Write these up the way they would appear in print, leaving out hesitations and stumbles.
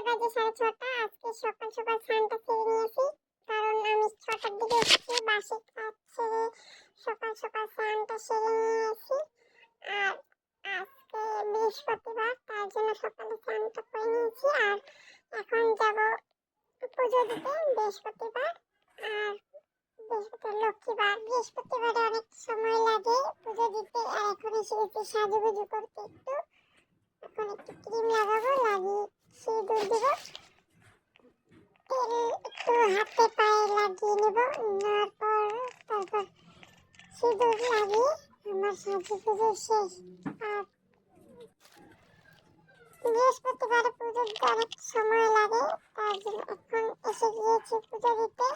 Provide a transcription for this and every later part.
বাজে 6:30। আজকে সকাল সকাল স্নানটা সেরে নিয়েছি, কারণ আমি 6টার দিকে উঠেছি। বাসি কাজ সেরে সকাল সকাল স্নানটা সেরে নিয়েছি। আর আজকে বৃহস্পতিবার, তার জন্য সকালে স্নানটা করে নিয়েছি। আর এখন যাব পুজো দিতে। বৃহস্পতিবার আর লক্ষ্মীবার, বৃহস্পতিবারে অনেক সময় লাগে পুজো দিতে। আর এখন এসে গেছি সাজুগুজু করতে। এখন একটু ক্রিম লাগাবো, লাগিয়ে সিঁদুর দিব, তেল একটু হাতে পায়ে লাগিয়ে নেব। নেওয়ার পর তারপর সিঁদুর লাগিয়ে আমার সাজুগুজু শেষ। আর বৃহস্পতিবারে পুজো দিতে অনেক সময় লাগে, তার জন্য এখন এসে গিয়েছি পুজো দিতে।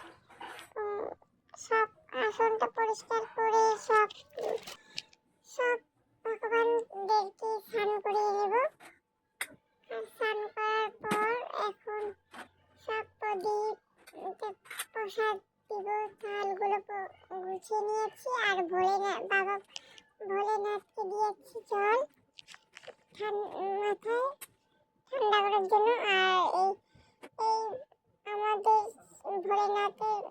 সব আসনটা পরিষ্কার করে সব সব ভগবানদেরকে স্নান করিয়ে নেব। আর স্নান করার পর এখন সব প্রদীপ প্রসাদ দিব, থালগুলো গুছিয়ে নিয়েছি। আর বাবা ভোলেনাথকে দিয়েছি জল মাথায় ঠান্ডা করার জন্য। আর এই এই আমাদের ভোলেনাথের